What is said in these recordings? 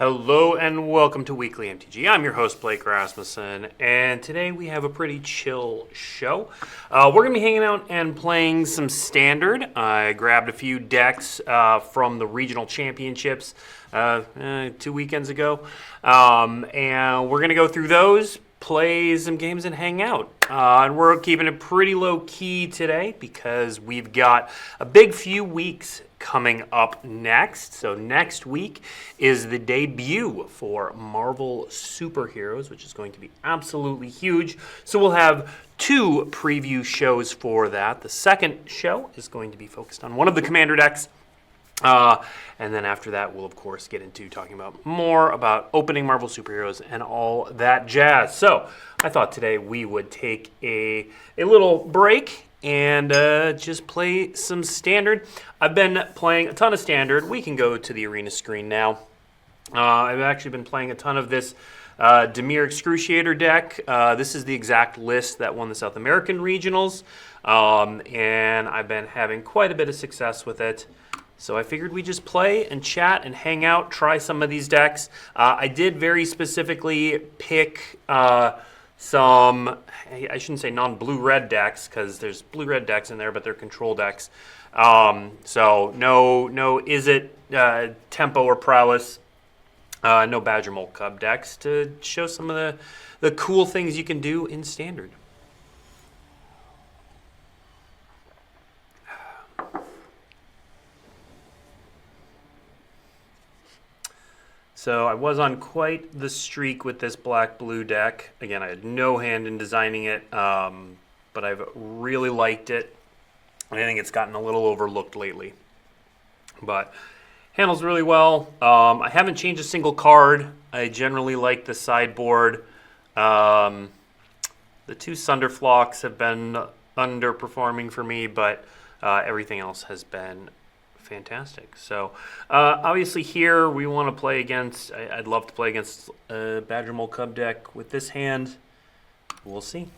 Hello and welcome to Weekly MTG. I'm your host, Blake Rasmussen, and today we have a pretty chill show. We're going to be hanging out and playing some Standard. I grabbed a few decks from the regional championships 2 weekends ago, and we're going to go through those, play some games, and hang out. And we're keeping it pretty low key today because we've got a big few weeks coming up next. So next week is the debut for Marvel Superheroes, which is going to be absolutely huge. So we'll have two preview shows for that. The second show is going to be focused on one of the Commander decks. And then after that, we'll, of course, get into talking about more about opening Marvel Superheroes and all that jazz. So I thought today we would take a little break and just play some Standard. I've been playing a ton of Standard. We can go to the Arena screen now. I've actually been playing a ton of this Demir Excruciator deck. This is the exact list that won the South American Regionals. And I've been having quite a bit of success with it. So I figured we'd just play and chat and hang out, try some of these decks. I did very specifically pick some, I shouldn't say non-blue-red decks, because there's blue-red decks in there, but they're control decks. So no Izzet, Tempo, or Prowess. No Badger Mole Cub decks to show some of the cool things you can do in Standard. So I was on quite the streak with this black-blue deck. Again, I had no hand in designing it, but I've really liked it. I think it's gotten a little overlooked lately. But handles really well. I haven't changed a single card. I generally like the sideboard. The two Sunderflocks have been underperforming for me, but everything else has been fantastic. So obviously here we want to play against, I'd love to play against a Badger Mole Cub deck with this hand. We'll see.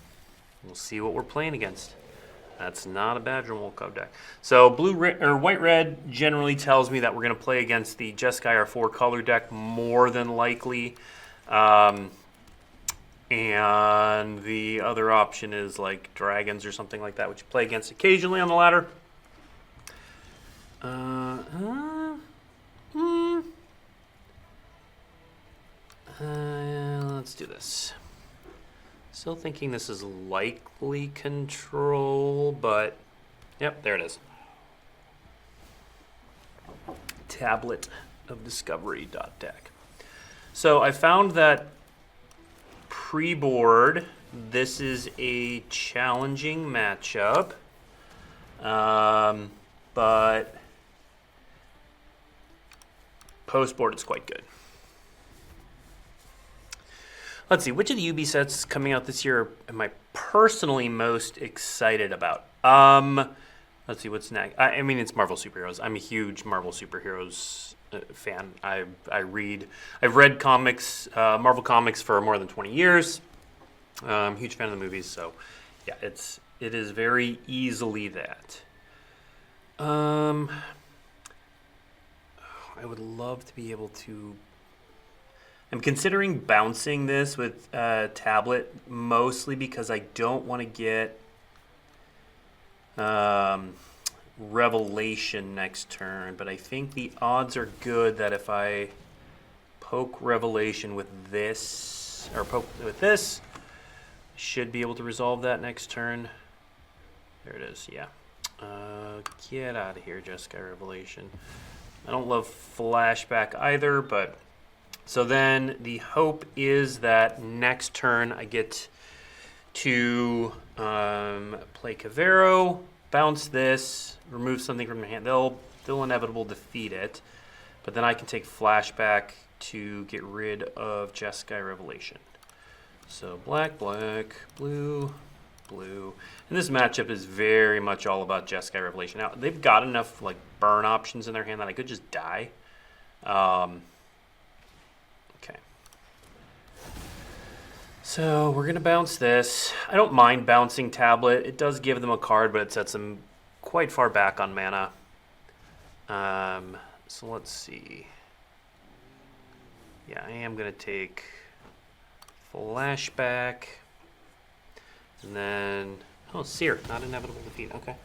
We'll see what we're playing against. That's not a Badger Mole Cub deck. So white-red generally tells me that we're going to play against the Jeskai or 4-color deck more than likely. And the other option is like Dragons or something like that, which you play against occasionally on the ladder. Let's do this. Still thinking this is likely control, but yep, there it is. Tablet of Discovery deck. So I found that pre-board, this is a challenging matchup, but post-board is quite good. Let's see, which of the UB sets coming out this year am I personally most excited about? Let's see, what's next? I mean, it's Marvel Superheroes. I'm a huge Marvel Superheroes fan. I've read comics, Marvel comics for more than 20 years. I'm a huge fan of the movies, so yeah, it is very easily that. I would love to be able to. I'm considering bouncing this with tablet, mostly because I don't want to get Revelation next turn, but I think the odds are good that if I poke Revelation with this, or poke with this, I should be able to resolve that next turn. There it is, yeah. Get out of here, Jeskai Revelation. I don't love Flashback either, but so then the hope is that next turn I get to play Cavero, bounce this, remove something from my hand. They'll inevitably defeat it, but then I can take Flashback to get rid of Jeskai Revelation. So black, blue, blue. And this matchup is very much all about Jeskai Revelation. Now, they've got enough like burn options in their hand that I could just die. Okay. So we're going to bounce this. I don't mind bouncing Tablet. It does give them a card, but it sets them quite far back on mana. So let's see. Yeah, I am going to take Flashback. And then, oh, Seer, not Inevitable Defeat. Okay.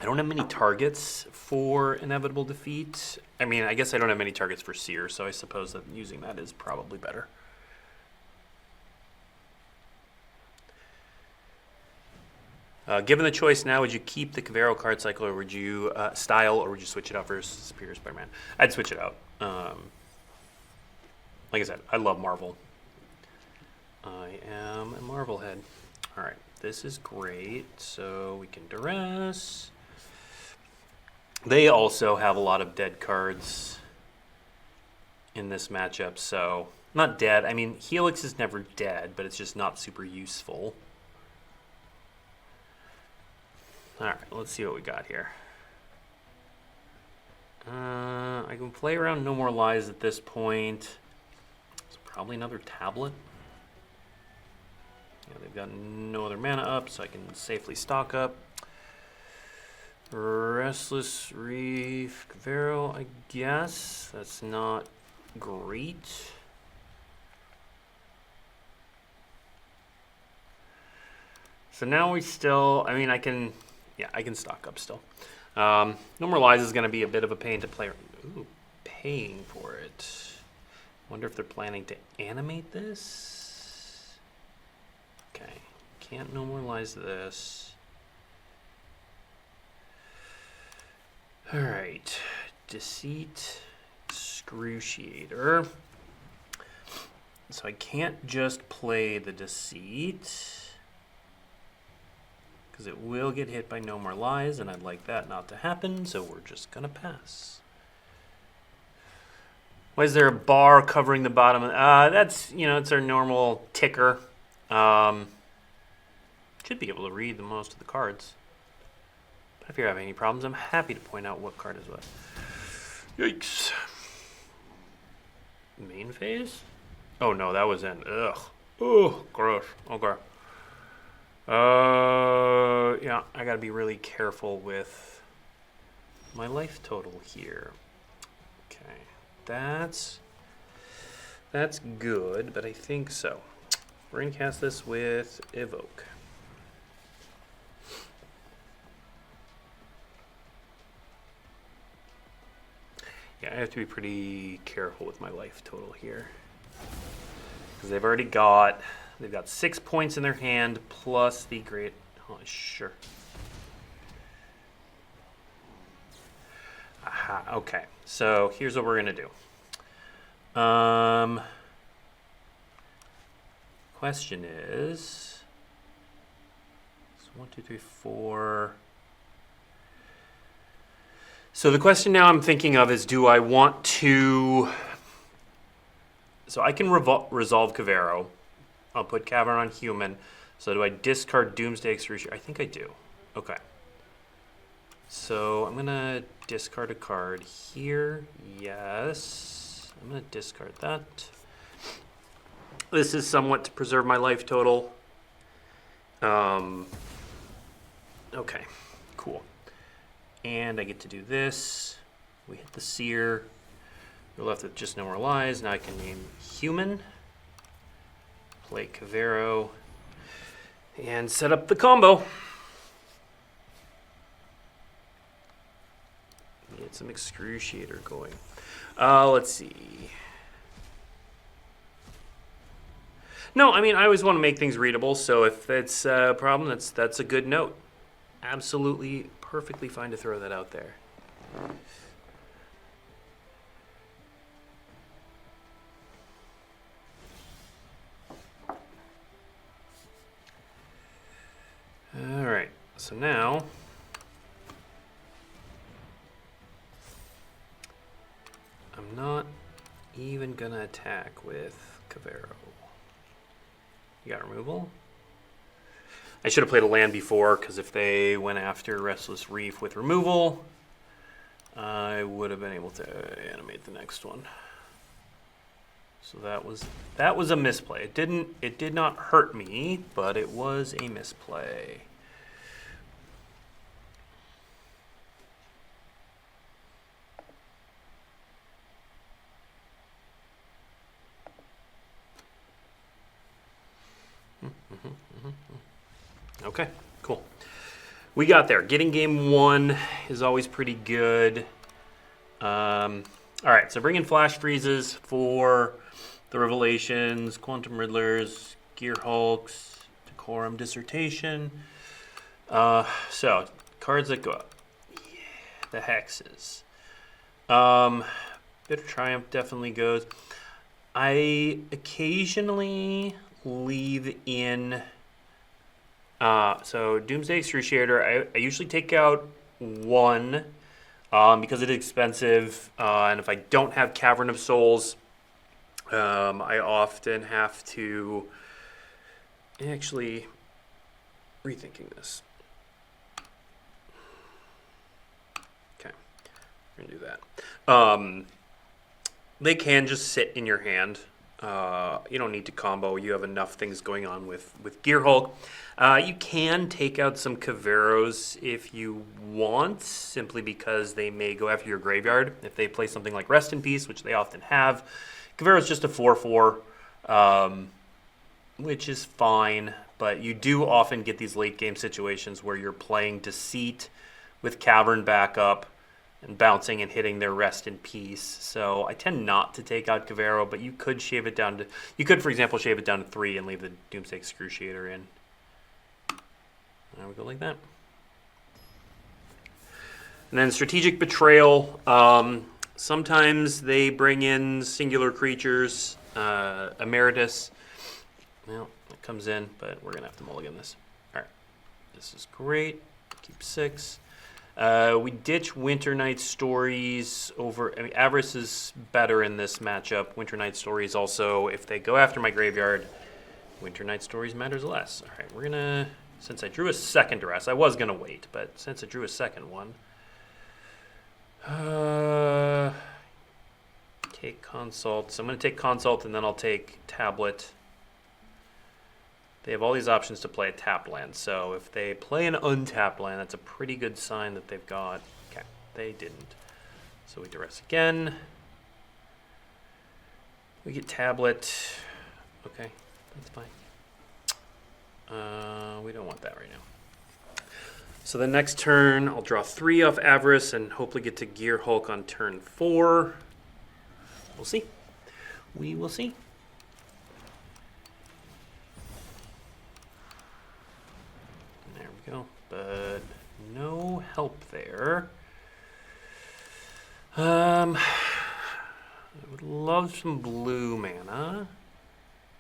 I don't have many targets for Inevitable Defeat. I mean, I guess I don't have many targets for Seer, so I suppose that using that is probably better. Given the choice now, would you keep the Cavero card cycle, or would you style, or would you switch it out for Superior Spider-Man? I'd switch it out. Like I said, I love Marvel. I am a Marvel head. All right, this is great. So we can duress. They also have a lot of dead cards in this matchup. So not dead. I mean, Helix is never dead, but it's just not super useful. All right, let's see what we got here. I can play around No More Lies at this point. It's probably another tablet. Yeah, they've got no other mana up, so I can safely stock up. Restless Reef, Cavero, I guess. That's not great. So now we still, I mean, I can stock up still. No More Lies is going to be a bit of a pain to play. Ooh, paying for it. Wonder if they're planning to animate this. Okay, can't No More Lies this. All right, Deceit, Excruciator. So I can't just play the Deceit, because it will get hit by No More Lies, and I'd like that not to happen, so we're just going to pass. Why is there a bar covering the bottom? That's, it's our normal ticker. Should be able to read the most of the cards. But if you're having any problems, I'm happy to point out what card is what. Yikes. Main phase? Oh, no, that was end. Ugh. Oh, gross. Okay. Yeah, I gotta be really careful with my life total here. Okay, that's good, but I think so. We're gonna cast this with Evoke. Yeah, I have to be pretty careful with my life total here, because they've got 6 points in their hand plus the great. Oh, sure. Aha, okay, so here's what we're gonna do. Question is, so 1, 2, 3, 4. So the question now I'm thinking of is, do I want to? So I can resolve Cavero. I'll put Cavern on human. So do I discard Doomsday Excruciator? I think I do. Okay. So I'm going to discard a card here. Yes. I'm going to discard that. This is somewhat to preserve my life total. Okay. Cool. And I get to do this. We hit the Seer. We're left with just No More Lies. Now I can name human. Play Cavero, and set up the combo. Get some Excruciator going. Let's see. No, I mean, I always want to make things readable, so if it's a problem, that's a good note. Absolutely, perfectly fine to throw that out there. All right, so now I'm not even gonna attack with Cavero. You got removal? I should have played a land before, because if they went after Restless Reef with removal, I would have been able to animate the next one. So that was a misplay. It did not hurt me, but it was a misplay. Okay, cool. We got there. Getting game 1 is always pretty good. All right, so bring in Flash Freezes for the Revelations, Quantum Riddlers, Gear Hulks, Decorum Dissertation. So, cards that go up. Yeah, the Hexes. Bitter Triumph definitely goes. I occasionally leave in... so Doomsday Excruciator, I usually take out 1 because it is expensive. And if I don't have Cavern of Souls, I often have to... Actually, rethinking this. Okay, we're going to do that. They can just sit in your hand. You don't need to combo. You have enough things going on with Gear Hulk. You can take out some Caveros if you want, simply because they may go after your graveyard. If they play something like Rest in Peace, which they often have, Cavero's just a 4/4, which is fine. But you do often get these late game situations where you're playing Deceit with Cavern backup and bouncing and hitting their Rest in Peace. So I tend not to take out Cavero, but you could shave it down to... You could, for example, shave it down to 3 and leave the Doomsday Excruciator in. There we go, like that. And then Strategic Betrayal. Sometimes they bring in singular creatures. Emeritus. Well, it comes in, but we're going to have to mulligan this. All right. This is great. Keep 6. We ditch Winter Night Stories over... I mean, Avarice is better in this matchup. Winter Night Stories also, if they go after my graveyard, Winter Night Stories matters less. All right, we're going to... Since I drew a second Duress, I was going to wait, but since I drew a second one... take Consult. So I'm going to take Consult, and then I'll take Tablet. They have all these options to play a tapped land, so if they play an untapped land, that's a pretty good sign that they've got... Okay, they didn't. So we Duress again. We get Tablet. Okay, that's fine. We don't want that right now. So the next turn, I'll draw 3 off Avarice and hopefully get to Gear Hulk on turn 4. We'll see. We will see. There we go. But no help there. I would love some blue mana.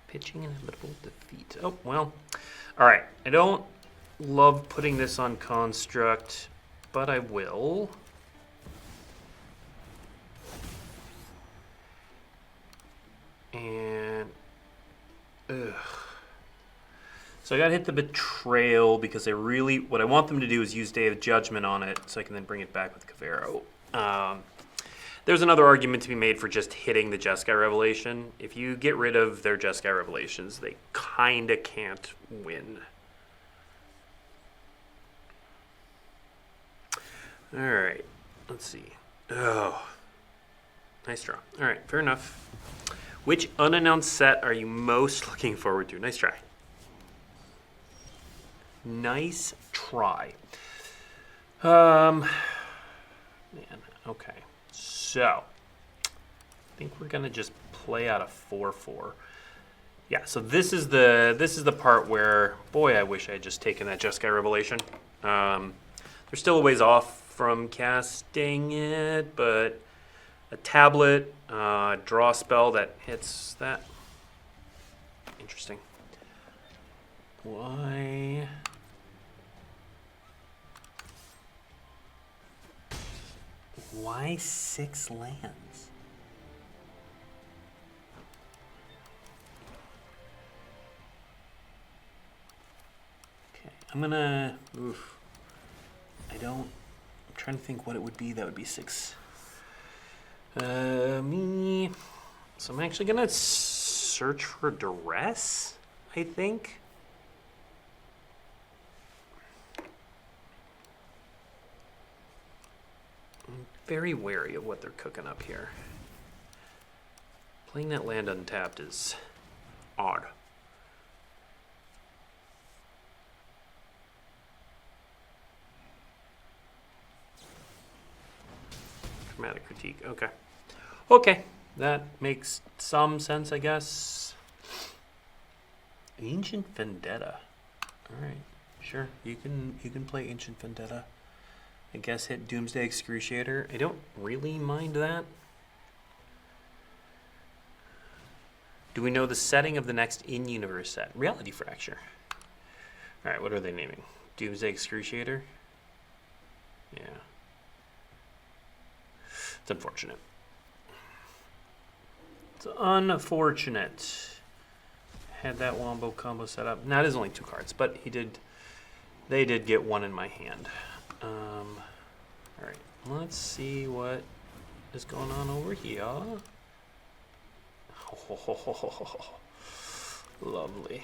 Pitching inevitable defeat. Oh, well. All right. I don't love putting this on Construct, but I will. And, ugh. So I gotta hit the Betrayal because I really, what I want them to do is use Day of Judgment on it so I can then bring it back with Cavero. There's another argument to be made for just hitting the Jeskai Revelation. If you get rid of their Jeskai Revelations, they kinda can't win. Alright, let's see. Oh, nice draw. Alright, fair enough. Which unannounced set are you most looking forward to? Nice try. Nice try. Man, okay. So, I think we're gonna just play out a 4/4. Yeah, so this is the part where, boy, I wish I had just taken that Jeskai Revelation. They're still a ways off from casting it, but a tablet, draw spell that hits that. Interesting. Why? Why 6 lands? Okay, I'm gonna... Oof. I'm trying to think what it would be. That would be 6. Me. So I'm actually gonna search for Duress, I think. I'm very wary of what they're cooking up here. Playing that land untapped is odd. Dramatic critique. Okay. Okay. That makes some sense, I guess. Ancient Vendetta. All right. Sure. You can play Ancient Vendetta. I guess hit Doomsday Excruciator. I don't really mind that. Do we know the setting of the next in-universe set? Reality Fracture. All right, what are they naming? Doomsday Excruciator? Yeah. It's unfortunate. It's unfortunate. Had that Wombo combo set up. Now, it is only 2 cards, but they did get 1 in my hand. All right, let's see what is going on over here. Oh, lovely.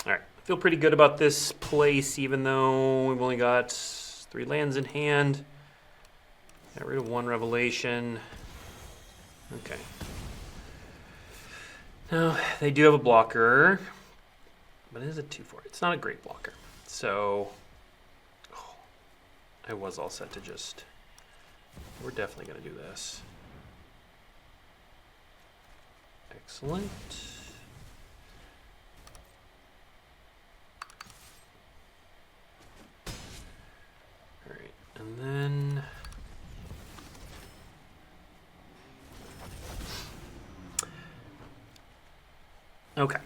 All right, I feel pretty good about this place, even though we've only got 3 lands in hand. Got rid of 1 revelation. Okay. Now, they do have a blocker, but it is a 2/4. It's not a great blocker. So, I was all set to just... We're definitely going to do this. Excellent. All right, and then... Okay.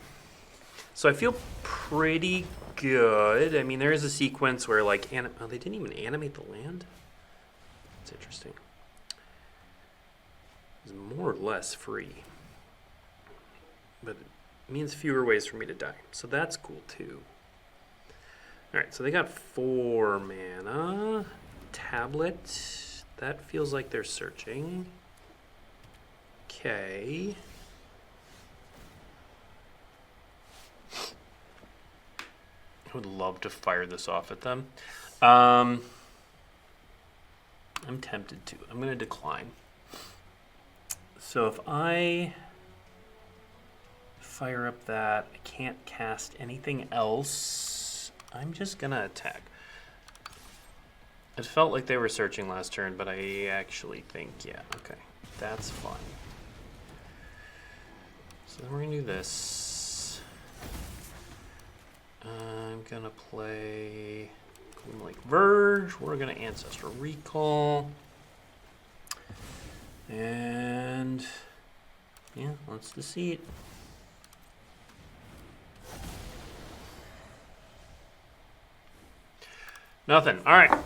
So I feel pretty good. I mean, there is a sequence where, like, oh, they didn't even animate the land? That's interesting. It's more or less free. But it means fewer ways for me to die. So that's cool, too. Alright, so they got 4 mana. Tablet. That feels like they're searching. Okay. I would love to fire this off at them. I'm tempted to. I'm going to decline. So if I fire up that, I can't cast anything else. I'm just going to attack. It felt like they were searching last turn, but I actually think, yeah, okay. That's fine. So then we're going to do this. I'm going to play Lake Verge. We're going to Ancestral Recall. And, yeah, let's see it. Nothing. All right.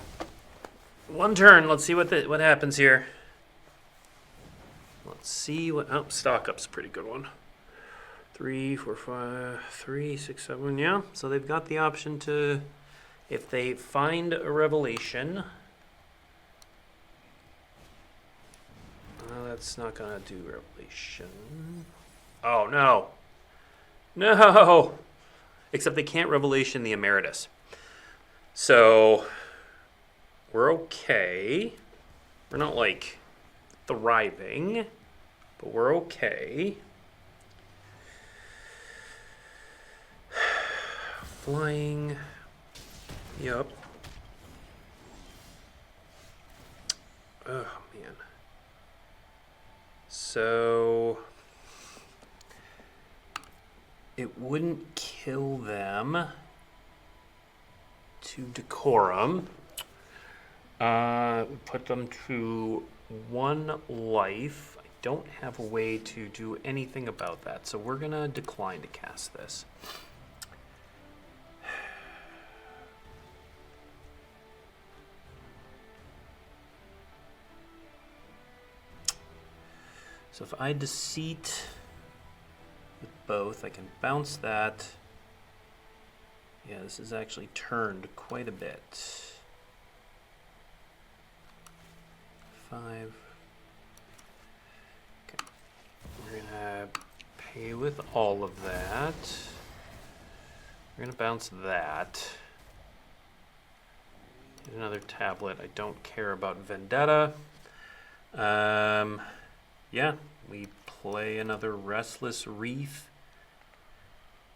1 turn. Let's see what happens here. Let's see what... Oh, Stock Up's a pretty good one. 3, 4, 5, 3, 6, 7. Yeah, so they've got the option to, if they find a revelation. That's not gonna do revelation. Oh no, no! Except they can't revelation the Emeritus. So we're okay. We're not like thriving, but we're okay. Flying. Yep. Oh, man. So it wouldn't kill them to Decorum. Put them to 1 life. I don't have a way to do anything about that, so we're going to decline to cast this. So if I Deceit with both, I can bounce that. Yeah, this is actually turned quite a bit. 5. Okay. We're going to pay with all of that. We're going to bounce that. Get another tablet. I don't care about Vendetta. Yeah, we play another Restless Reef.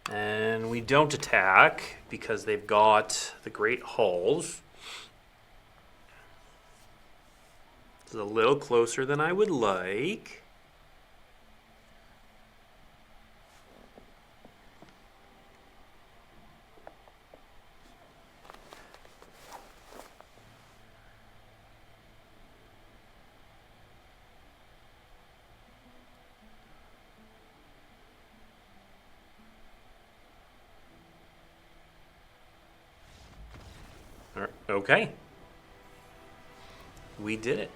And we don't attack because they've got the Great Halls. This is a little closer than I would like. Okay. We did it.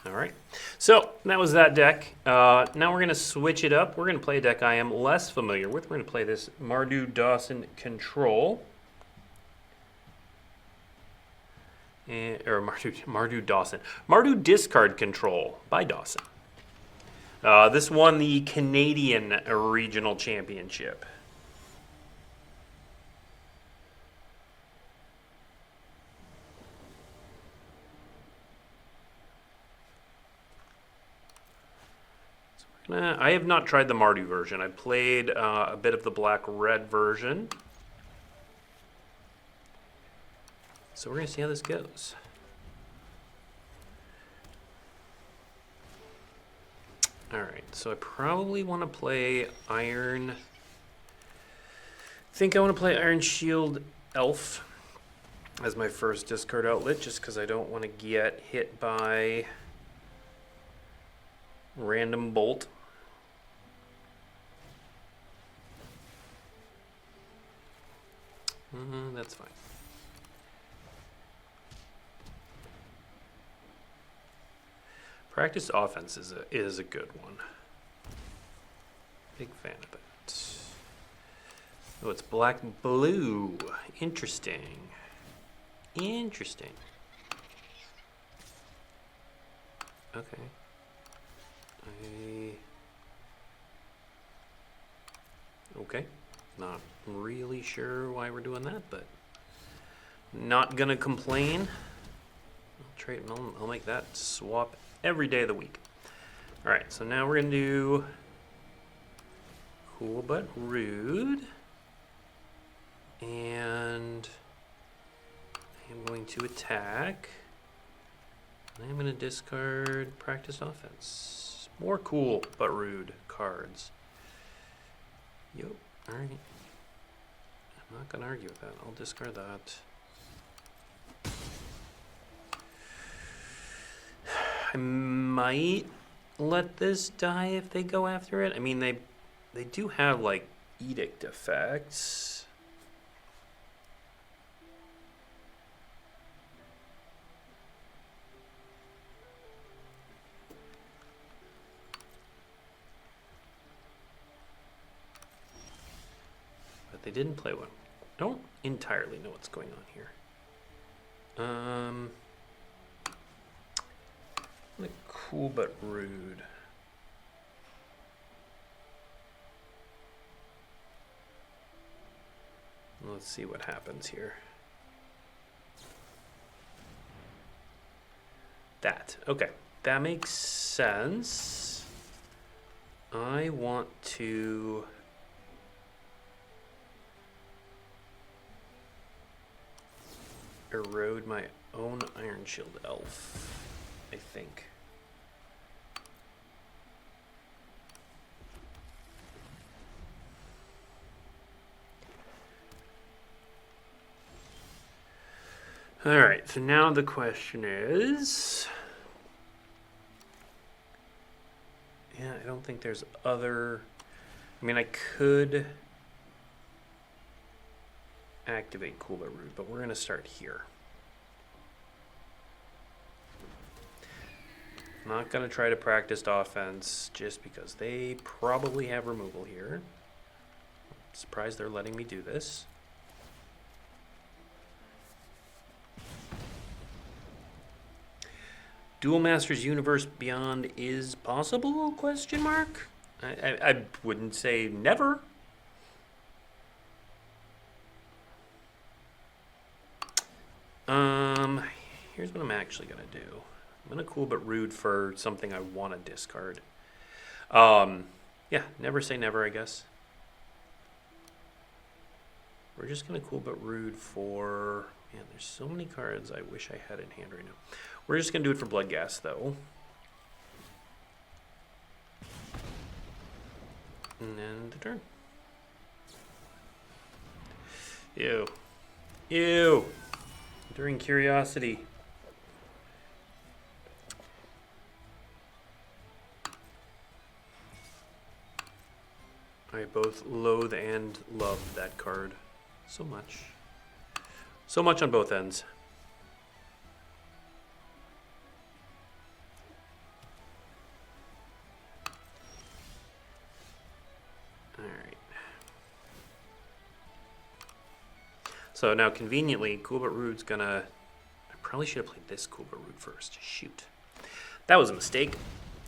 All right. So that was that deck. Now we're going to switch it up. We're going to play a deck I am less familiar with. We're going to play this Mardu Dawson Control. Or Mardu Dawson. Mardu Discard Control by Dawson. This won the Canadian Regional Championship. So I have not tried the Mardu version. I played a bit of the black-red version. So we're going to see how this goes. Alright, so I probably want to play Iron... I think I want to play Iron Shield Elf as my first discard outlet, just because I don't want to get hit by Random Bolt. That's fine. Practice offense is a good one. Big fan of it. Oh, it's black blue. Interesting. Interesting. Okay. Okay. Not really sure why we're doing that, but not gonna complain. I'll make that swap every day of the week. All right, so now we're gonna do Cool but Rude, and I'm going to attack. I'm gonna discard Practice Offense. More Cool but Rude cards. Yep. All right. I'm not gonna argue with that. I'll discard that. I might let this die if they go after it. I mean, they do have, like, edict effects. But they didn't play one. I don't entirely know what's going on here. Cool but Rude. Let's see what happens here. That. Okay. That makes sense. I want to... erode my own Iron Shield Elf, I think. All right, so now the question is... Yeah, I don't think there's other... I mean, I could activate Cool but Rude, but we're going to start here. I'm not going to try to practice offense just because they probably have removal here. I'm surprised they're letting me do this. Duel Masters Universe Beyond is possible? Question mark. I wouldn't say never. here's what I'm actually going to do. I'm going to cool but rude for something I want to discard. Yeah, never say never, I guess. We're just going to cool but rude for... Man, there's so many cards I wish I had in hand right now. We're just going to do it for Bloodghast, though. And then the turn. Ew. Ew. During Curiosity. I both loathe and love that card so much. So much on both ends. Alright. So now conveniently, Cool But Rude's gonna... I probably should have played this Cool But Rude first. Shoot. That was a mistake.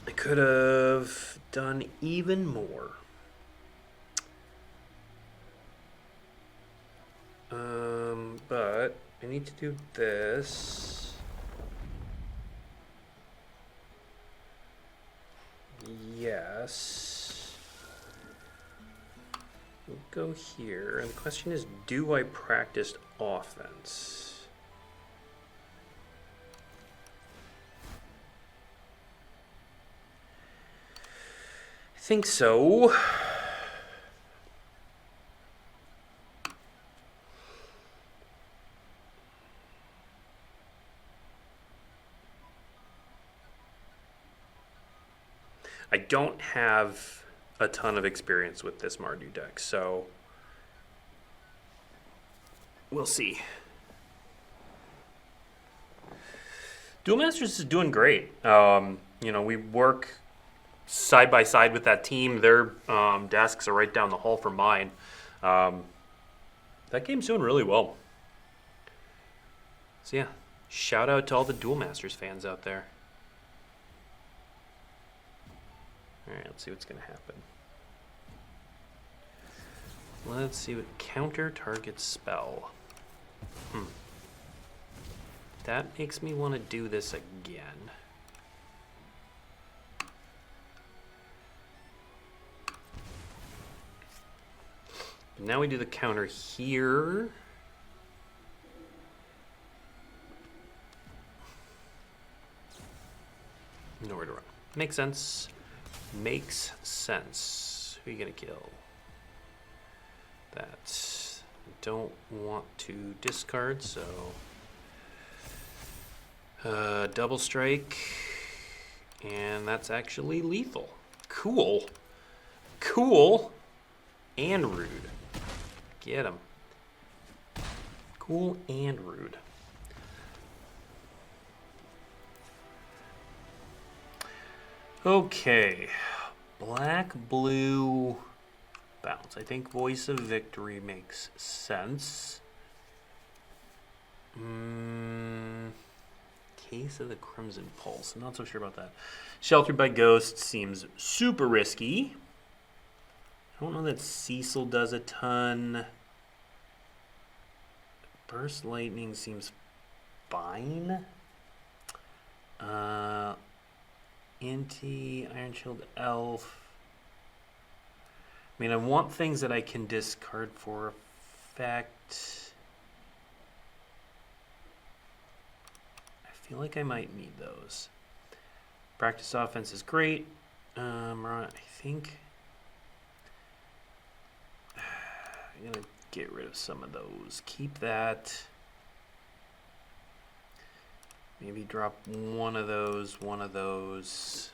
I could have done even more. But I need to do this. Yes. We'll go here. And the question is, do I practice offense? I think so. I don't have a ton of experience with this Mardu deck, so we'll see. Duel Masters is doing great. You know, we work side by side with that team. Their desks are right down the hall from mine. That game's doing really well. So yeah, shout out to all the Duel Masters fans out there. Alright, let's see what's going to happen. Let's see what counter target spell. That makes me want to do this again. Now we do the counter here. Nowhere to run. Makes sense. Makes sense. Who are you gonna kill? That. Don't want to discard, so double strike, and that's actually lethal. Cool. Cool and rude. Get him. Cool and rude. Okay, black, blue, bounce. I think Voice of Victory makes sense. Case of the Crimson Pulse. I'm not so sure about that. Sheltered by Ghosts seems super risky. I don't know that Cecil does a ton. Burst Lightning seems fine. Iron Shield Elf. I mean, I want things that I can discard for effect. I feel like I might need those. Practice offense is great. I think I'm gonna get rid of some of those. Keep that. Maybe drop one of those, one of those.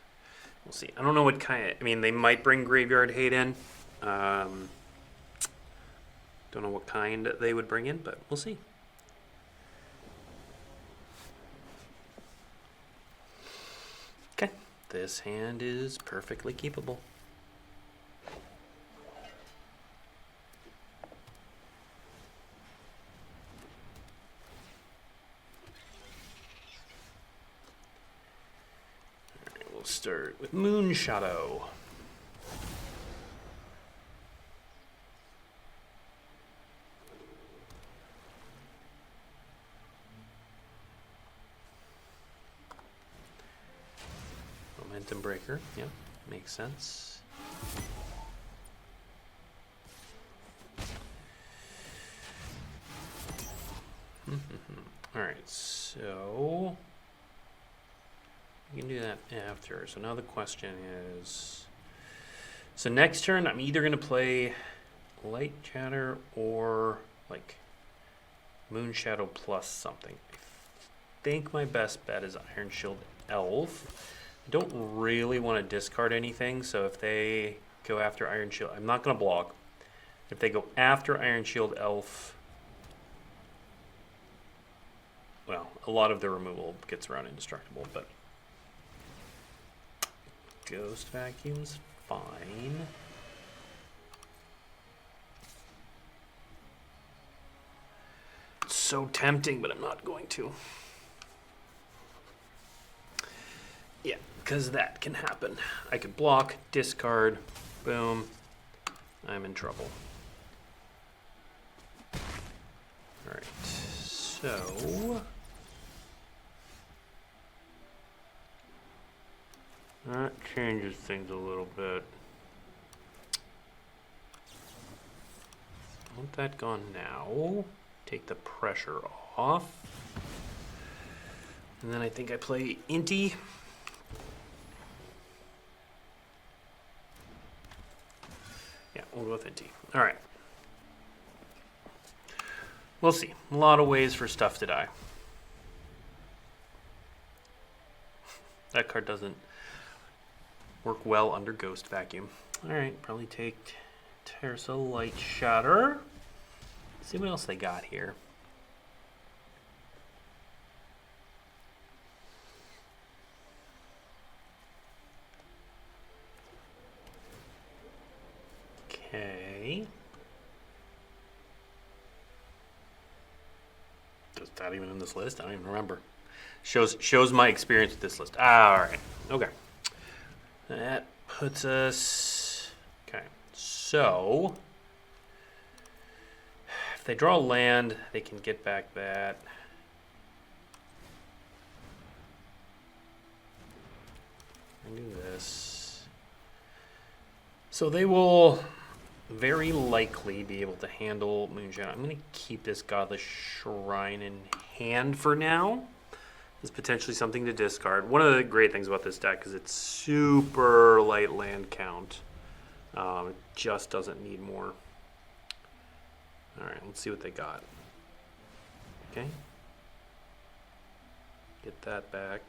We'll see. I don't know what kind of... I mean, they might bring Graveyard Hate in. Don't know what kind they would bring in, but we'll see. Okay. This hand is perfectly keepable. We'll start with Moon Shadow. Momentum breaker. Yep, makes sense. All right, so you can do that after. So now the question is, so next turn I'm either going to play Light Chatter or like Moon Shadow plus something. I think my best bet is Iron Shield Elf. I don't really want to discard anything, so if they go after Iron Shield, I'm not going to block. If they go after Iron Shield Elf, well, a lot of the removal gets around indestructible, but Ghost Vacuum's fine. It's so tempting, but I'm not going to. Yeah, because that can happen. I could block, discard, boom, I'm in trouble. All right, so that changes things a little bit. I want that gone now. Take the pressure off. And then I think I play Inti. Yeah, we'll go with Inti. All right. We'll see. A lot of ways for stuff to die. That card doesn't work well under Ghost Vacuum. All right, probably take Terza Light Shatter. See what else they got here. Okay. Is that even in this list? I don't even remember. Shows my experience with this list. All right. Okay. That puts us. Okay. So if they draw land, they can get back that. And do this. So they will very likely be able to handle Moonshine. I'm going to keep this Godless Shrine in hand for now. There's potentially something to discard. One of the great things about this deck is it's super light land count. It just doesn't need more. All right, let's see what they got. Okay. Get that back.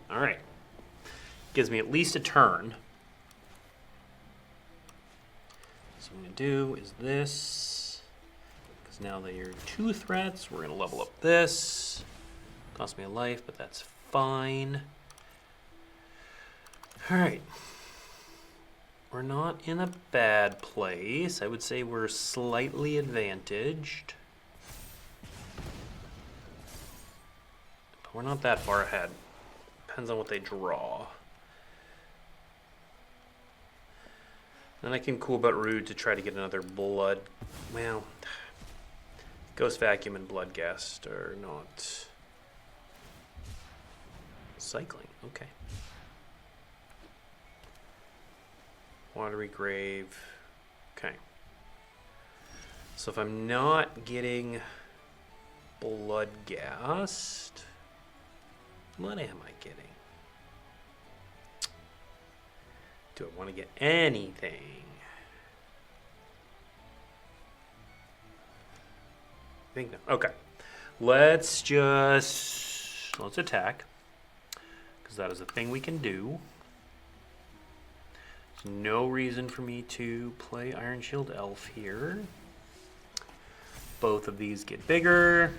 All right. Gives me at least a turn. So what I'm going to do is this. Because now they are 2 threats. We're going to level up this. Cost me a life, but that's fine. All right. We're not in a bad place. I would say we're slightly advantaged. But we're not that far ahead. Depends on what they draw. Then I can cool but rude to try to get another blood. Well, Ghost Vacuum and Bloodghast are not cycling. Okay. Watery Grave. Okay. So if I'm not getting Bloodghast, what am I getting? Do I want to get anything? I think no. Okay. Let's attack. Because that is a thing we can do. There's no reason for me to play Iron Shield Elf here. Both of these get bigger.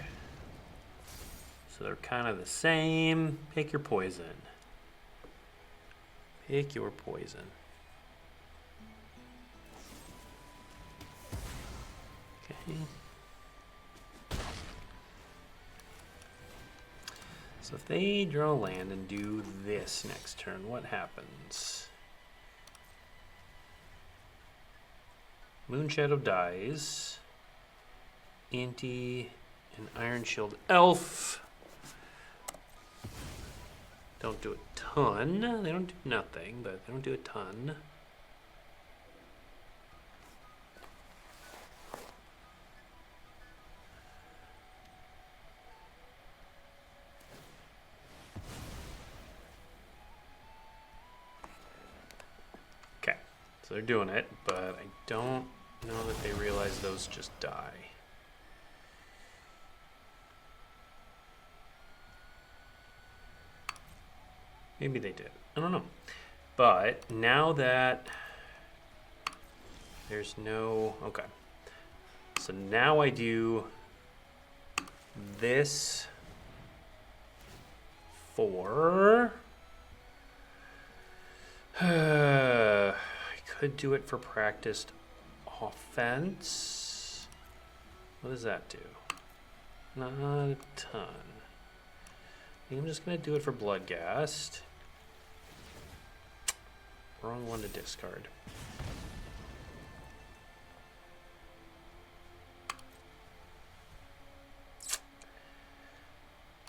So they're kind of the same. Pick your poison. Pick your poison. Okay. So if they draw land and do this next turn, what happens? Moonshadow dies. Anti and Iron Shield Elf. Don't do a ton. They don't do nothing, but they don't do a ton. Okay, so they're doing it, but I don't know that they realize those just die. Maybe they did. I don't know. But now that there's no... Okay. So now I do this for... I could do it for practiced offense. What does that do? Not a ton. I think I'm just going to do it for Bloodghast. Wrong one to discard.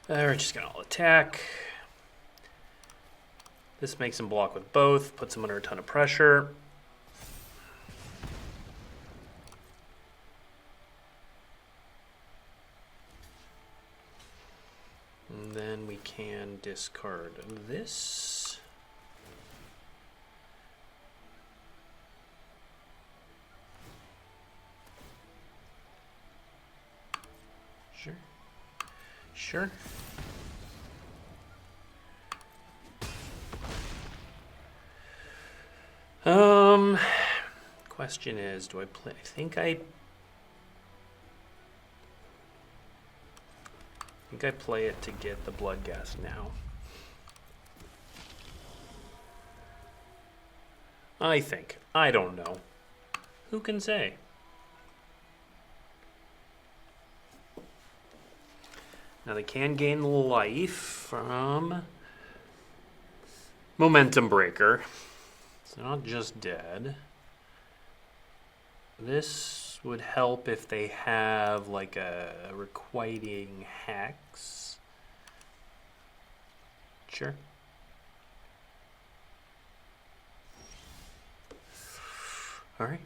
We're just going to all attack. This makes him block with both, puts him under a ton of pressure. And then we can discard this. Sure. Sure. Question is, do I play? I think I play it to get the Bloodghast now. I think. I don't know. Who can say? Now they can gain life from Momentum Breaker. It's not just dead. This would help if they have like a requiting hex. Sure. All right.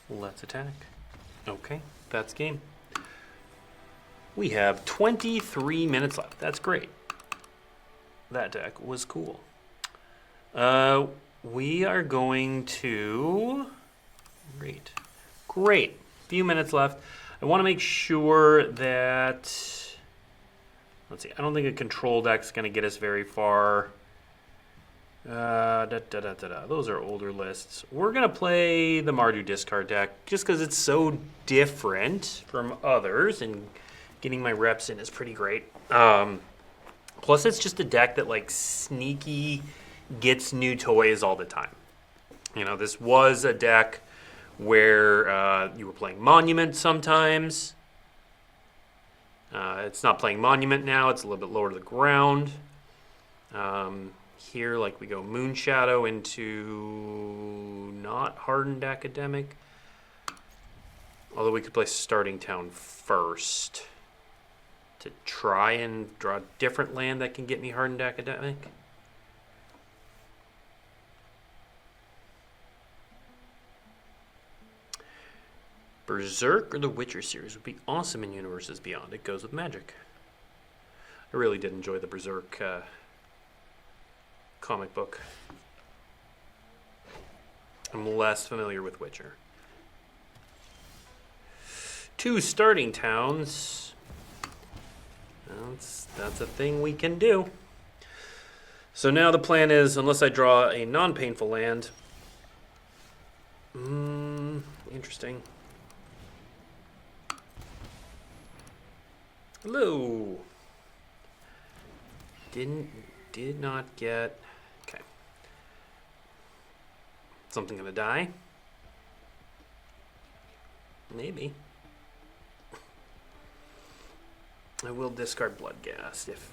Let's attack. Okay, that's game. We have 23 minutes left. That's great. That deck was cool. We are going to... Great. Few minutes left. I want to make sure that... Let's see. I don't think a control deck's going to get us very far. Those are older lists. We're going to play the Mardu discard deck just because it's so different from others, and getting my reps in is pretty great. Plus, it's just a deck that, like, sneaky gets new toys all the time. You know, this was a deck where you were playing Monument sometimes. It's not playing Monument now. It's a little bit lower to the ground. Here, like, we go Moonshadow into not Hardened Academic. Although we could play Starting Town first to try and draw a different land that can get me Hardened Academic. Berserk or the Witcher series would be awesome in Universes Beyond. It goes with Magic. I really did enjoy the Berserk comic book. I'm less familiar with Witcher. 2 starting towns. That's a thing we can do. So now the plan is, unless I draw a non-painful land. Interesting. Hello. Did not get. Okay. Something gonna die? Maybe. I will discard Bloodghast if.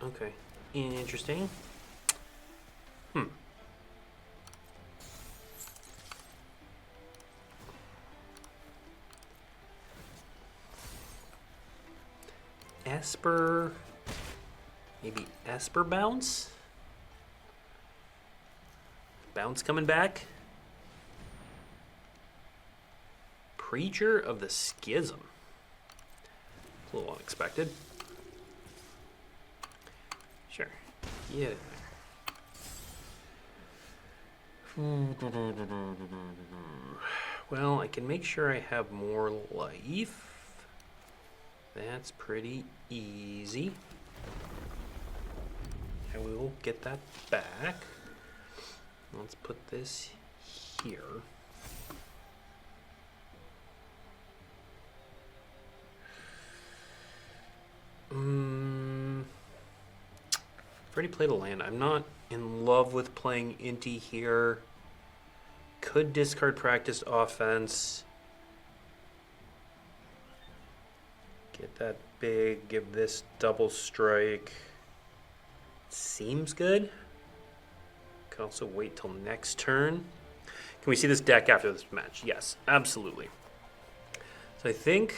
Okay. Interesting. Esper Maybe Esper Bounce? Bounce coming back? Preacher of the Schism. A little unexpected. Sure. Get it. Well, I can make sure I have more life. That's pretty easy. And we will get that back. Let's put this here. I've already played a land. I'm not in love with playing Inti here. Could discard practiced offense. Get that big, give this double strike. Seems good. Can also wait till next turn. Can we see this deck after this match? Yes, absolutely. So I think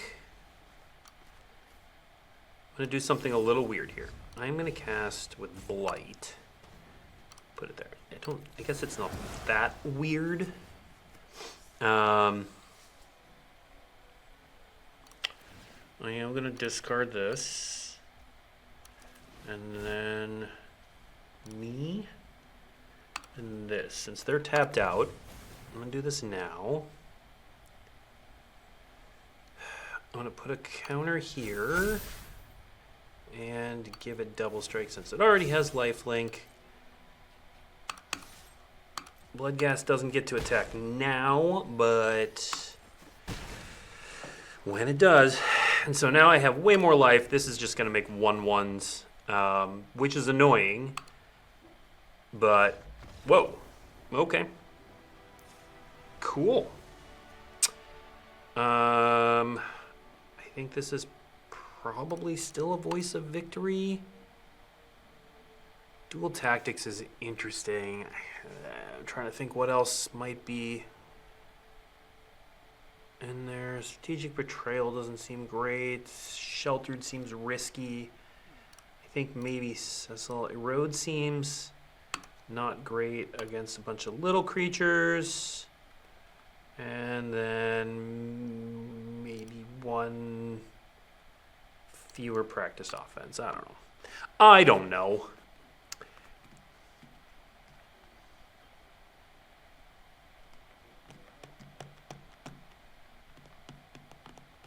I'm going to do something a little weird here. I'm going to cast with Blight. Put it there. I guess it's not that weird. I am going to discard this. And then me and this. Since they're tapped out, I'm going to do this now. I'm going to put a counter here and give it double strike since it already has lifelink. Bloodghast doesn't get to attack now, but when it does. And so now I have way more life. This is just going to make 1/1s, which is annoying. But, whoa. Okay. Cool. I think this is probably still a Voice of Victory. Dual Tactics is interesting. I'm trying to think what else might be in there. Strategic Betrayal doesn't seem great. Sheltered seems risky. I think maybe Cecil Erode seems not great against a bunch of little creatures. And then maybe one fewer practiced offense. I don't know.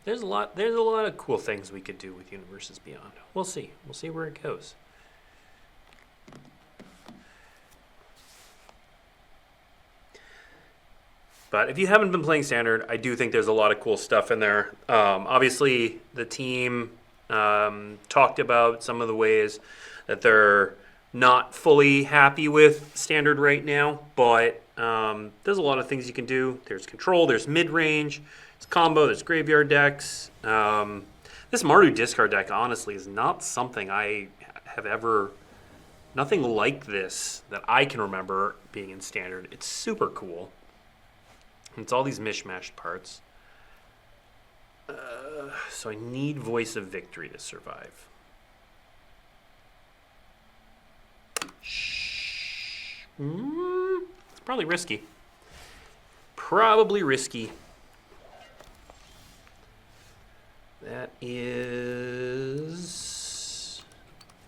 There's a lot of cool things we could do with Universes Beyond. We'll see. We'll see where it goes. But if you haven't been playing Standard, I do think there's a lot of cool stuff in there. Obviously, the team talked about some of the ways that they're not fully happy with Standard right now, but there's a lot of things you can do. There's control, there's mid-range, there's combo, there's graveyard decks. This Mardu discard deck, honestly, is not something I have ever... Nothing like this that I can remember being in Standard. It's super cool. It's all these mishmashed parts. So I need Voice of Victory to survive. It's probably risky. Probably risky. That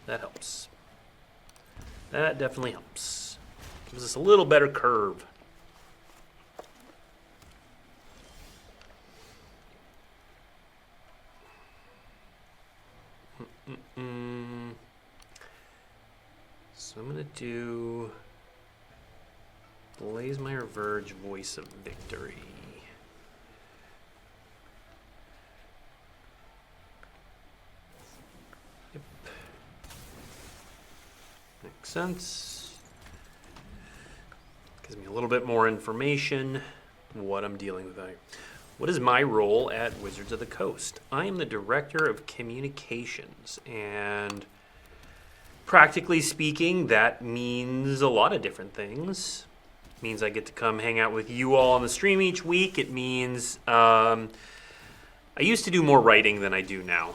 helps. That definitely helps. Gives us a little better curve. So I'm going to do Blazemire Verge, Voice of Victory. Yep. Makes sense. Gives me a little bit more information what I'm dealing with. What is my role at Wizards of the Coast? I am the Director of Communications, and practically speaking, that means a lot of different things. It means I get to come hang out with you all on the stream each week. It means I used to do more writing than I do now,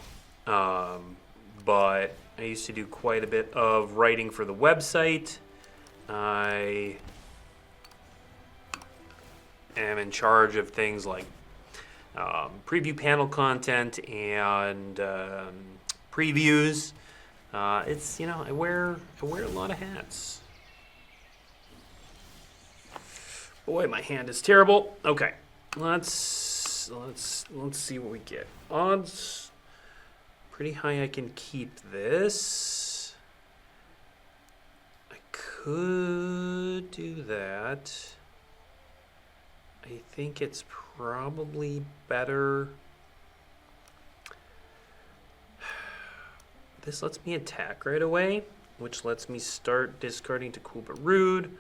but I used to do quite a bit of writing for the website. I am in charge of things like preview panel content and previews. It's, you know, I wear a lot of hats. Boy, my hand is terrible. Okay, let's see what we get. Odds pretty high. I can keep this. I could do that. I think it's probably better. This lets me attack right away, which lets me start discarding to cool but rude.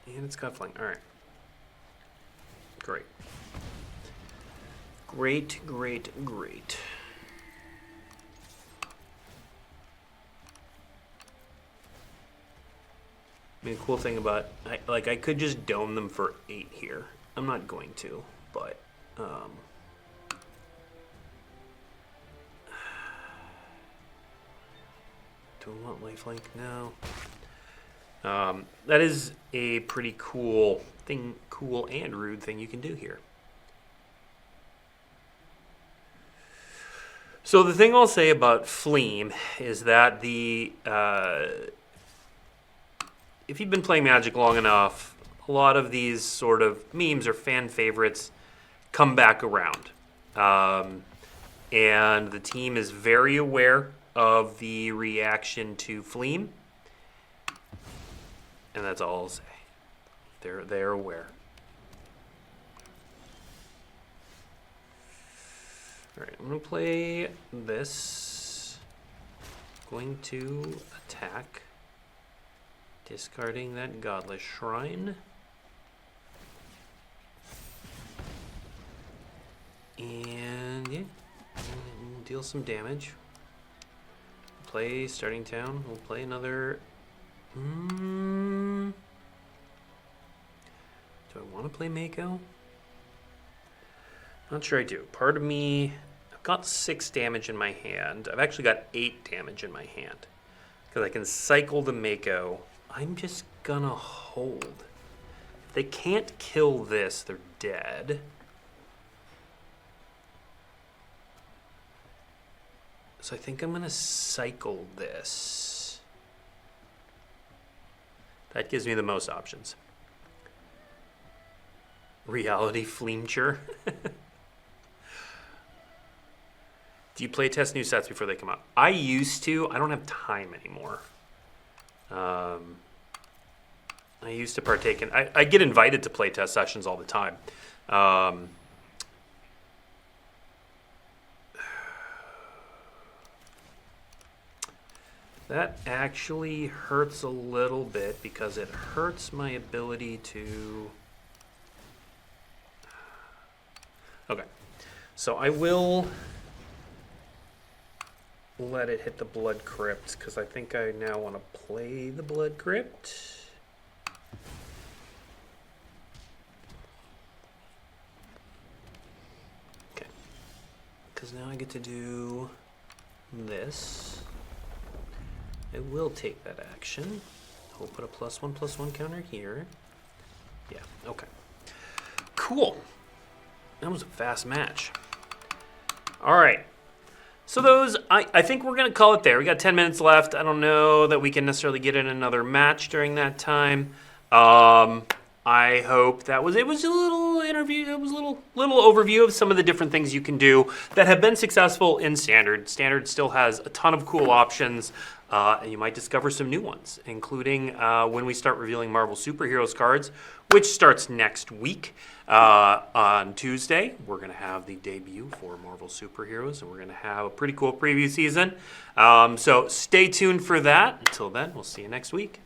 And it's got flying. All right. Great. Great, great, great. I mean, the cool thing about, I could just dome them for 8 here. I'm not going to, but do I want lifelink? No. That is a pretty cool thing, cool and rude thing you can do here. So the thing I'll say about Fleam is that if you've been playing Magic long enough, a lot of these sort of memes or fan favorites come back around. And the team is very aware of the reaction to Fleam. And that's all I'll say. They're aware. All right, I'm going to play this. Going to attack. Discarding that Godless Shrine. And yeah, we'll deal some damage. Play Starting Town. We'll play another. Do I want to play Mako? Not sure I do. Part of me, I've got 6 damage in my hand. I've actually got 8 damage in my hand. Because I can cycle the Mako. I'm just gonna hold. If they can't kill this, they're dead. So I think I'm gonna cycle this. That gives me the most options. Reality Fleamcher. Do you play test new sets before they come out? I used to. I don't have time anymore. I used to partake in. I get invited to play test sessions all the time. That actually hurts a little bit because it hurts my ability to. Okay, so I will let it hit the Blood Crypt because I think I now want to play the Blood Crypt. Okay, because now I get to do this. I will take that action. We'll put a +1/+1 counter here. Yeah, okay. Cool. That was a fast match. All right. So those, I think we're going to call it there. We got 10 minutes left. I don't know that we can necessarily get in another match during that time. I hope that was, it was a little interview, it was a little overview of some of the different things you can do that have been successful in Standard. Standard still has a ton of cool options, and you might discover some new ones, including when we start revealing Marvel Superheroes cards, which starts next week. On Tuesday, we're going to have the debut for Marvel Superheroes, and we're going to have a pretty cool preview season. So stay tuned for that. Until then, we'll see you next week.